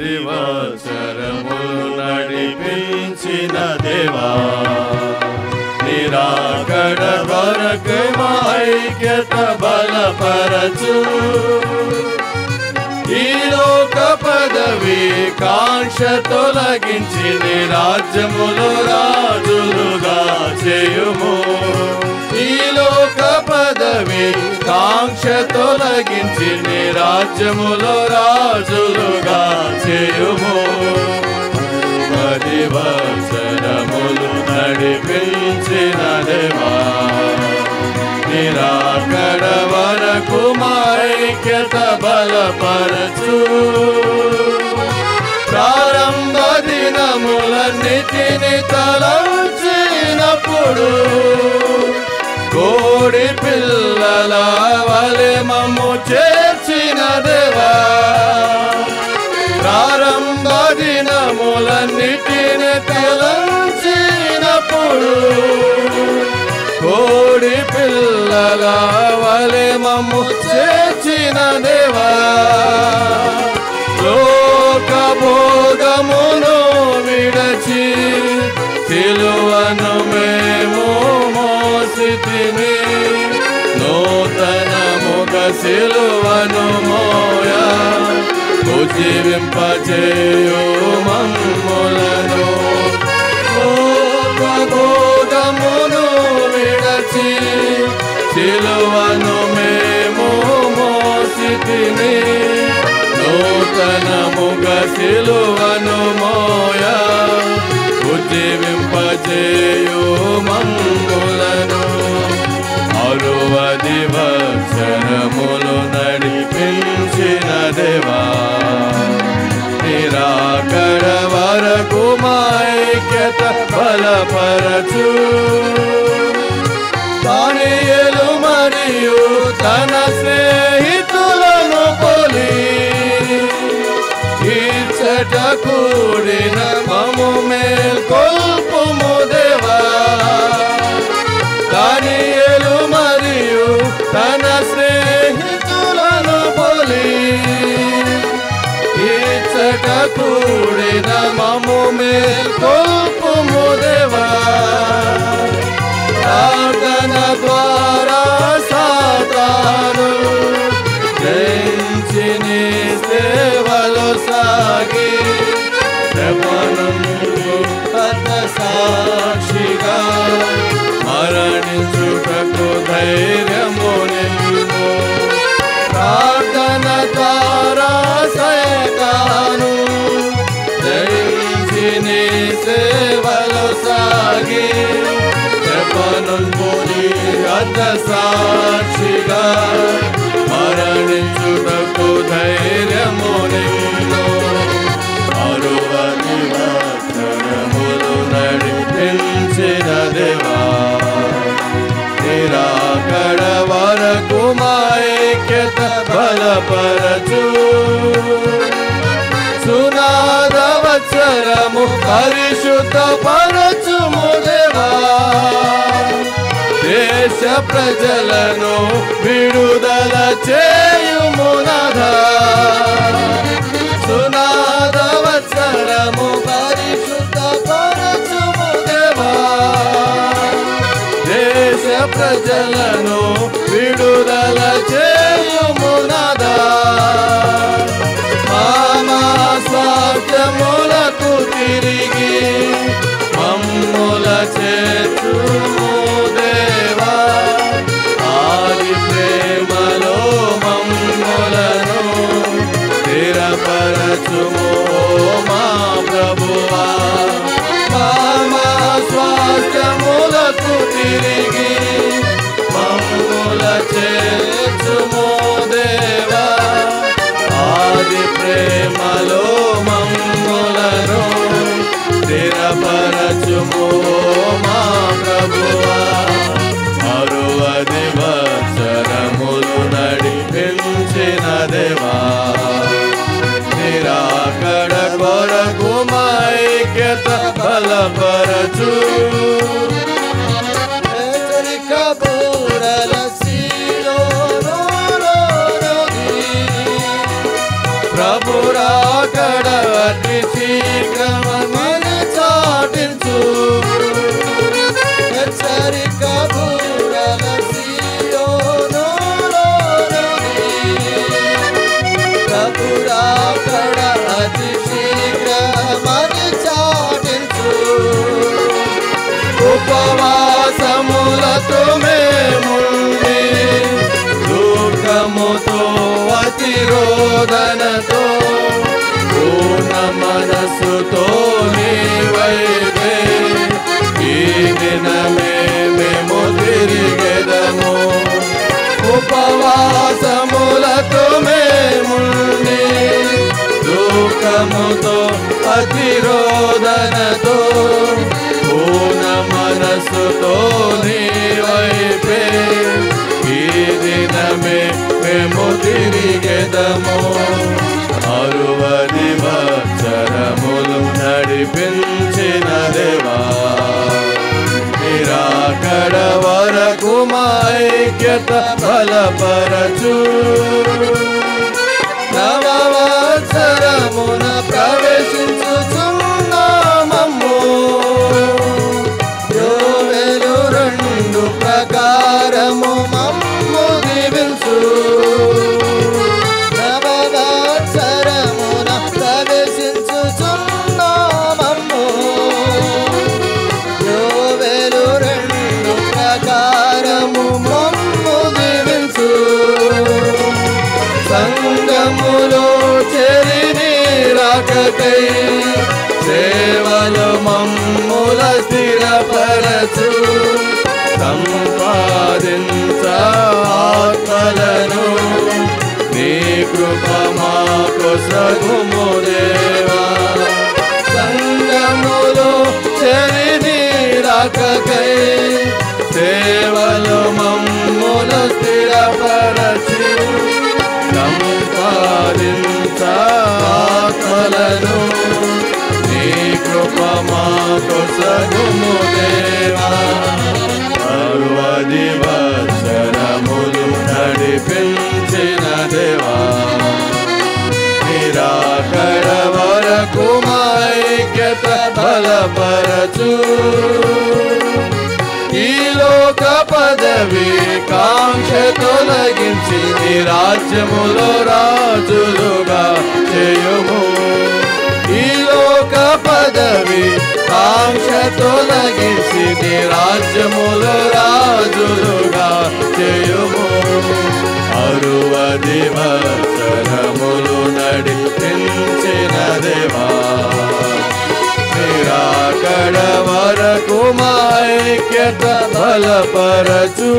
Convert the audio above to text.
దివచరములు నడిపించిన దేవా నిరాకడ వరకు మా ఐక్యత బలపరచు ఈ లోక పదవి కాంక్ష తొలగించి నీ రాజ్యములో రాజులుగా చేయుము ఈ లోక పదవి కాంక్ష తొలగించి నీ రాజ్యములో రాజులుగా చేయుము 10 వత్సరములు నడిపించిన దేవా నిరాకడ వరకు మా ఐక్యత బలపరచు ప్రారంభ దినములన్నిటిని తలంచినప్పుడు కోడి పిల్లల వలె మమ్ము చేర్చిన దేవా ప్రారంభ దినములన్నిటిని తలంచినప్పుడు కోడి పిల్లల వలె మమ్ము చేర్చిన దేవా లోక భోగమును విడచి సిలువను మేము మోసితిమి నూతనముగ సిలువను మోయా ఉజ్జీవింపచేయు మమ్ములను లోక భోగమును విడచి సిలువను మేము మోసితిమి నూతనముగ సిలువను మోయా ఉజ్జీవింపచేయు మమ్ములను 60 వత్సరములు నడిపించిన దేవా నిరాకడ వరకు మా ఐక్యత బలపరచు దానియేలు మరియు తన స్నేహితులను పోలి ఇచ్చట కూడిన మమ్ము మేల్కొల్పుము దేవా దానియేలు మరియు తన స్నేహితులను పోలి ఇచ్చట కూడిన మమ్ము మేల్కొల్పుము దేవా ప్రార్థన ద్వారా సాతాను జయించి నీ సేవలో సాగి సాక్షిగా మరణించుటకు ధైర్యము నిన్ను ప్రార్థన ద్వారా సైతాను జయించి నీ సేవలో సాగి చెప్పనుంది అర్ధ సాక్షిగా మరణించుటకు ధైర్యము నిన్ను 60 వత్సరములు నడిపించిన దేవా నిరాకడ వరకు మా ఐక్యత బలపరచు సునాద వత్సరము పరిశుద్ధ పరచుము దేవా దేశ ప్రజలను విడుదల చేయుము నాథా సునాద వత్సరము పరిశుద్ధ పరచుము దేవా దేశ ప్రజలను విడుదల చేయుము నాథా మామా స్వార్థములకు తిరిగి మమ్ముల చేర్చుము దేవా ఆది ప్రేమలో మమ్ములను స్థిరపరచుము మా ప్రభువా మామా స్వాస్థ్యములకు తిరిగి మమ్ముల చేర్చుము దేవా ఆది ప్రేమలో మమ్ములను స్థిరపరచుము మా ప్రభువా 60 వత్సరములు నడిపించిన దేవా నిరాకడ కొరకు మా ఐక్యత బలపరచు హెచ్చరిక బూరల ప్రభురాకడ హెచ్చరిక బూరల సియోనులోనుండి ప్రభురాకడ అతి శీఘ్రమని చాటించు. ఉపవాసములతో మేముండి దుఃఖముతో అతిరోధనతో పూర్ణ మనస్సుతో నీ వైపే ఈ దినమే మేము తిరిగెదము. ఉపవాసములతో మేముండి దుఃఖముతో అతిరోధనతో పూర్ణ మనస్సుతో నీ వైపే ఈ దినమే మేము తిరిగెదము. 60 సంవత్సరములు నడిపించిన దేవా నిరాకడ వరకు మా ఐక్యత బలపరచు. నవవత్సరమున ప్రవేశించుచున్నామమ్ము యోవేలు 2 ప్రకారము మమ్ము దీవించు. నవవత్సరమున ప్రవేశించుచున్నామమ్ము యోవేలు 2 ప్రకారము మమ్ము దీవించు. సంగములో చేరి నీ రాకకై సేవలు మమ్ముల స్థిరపరచు. సంపాదించ ఆత్మలను నీ కృప మాకు సగుము దేవా. సంగములో చేరి నీ రాకకై సేవలు మమ్ముల స్థిరపరచు. సంపాదించ ఆత్మలను నీ కృప మాకు సగుము దేవా. 60 సంవత్సరములు నడిపించిన దేవా నిరాకడ వరకు మా ఐక్యత బలపరచు. ఈ లోక పదవి కాంక్ష తొలగించి నీ రాజ్యములో రాజులుగా చేయుము. ఈ లోక పదవి కాంక్ష తొలగించి నీ రాజ్యములో రాజులుగా చేయుము. 60 సంవత్సరములు నడిపించిన దేవా నిరాకడ వరకు మా ఐక్యత బలపరచు.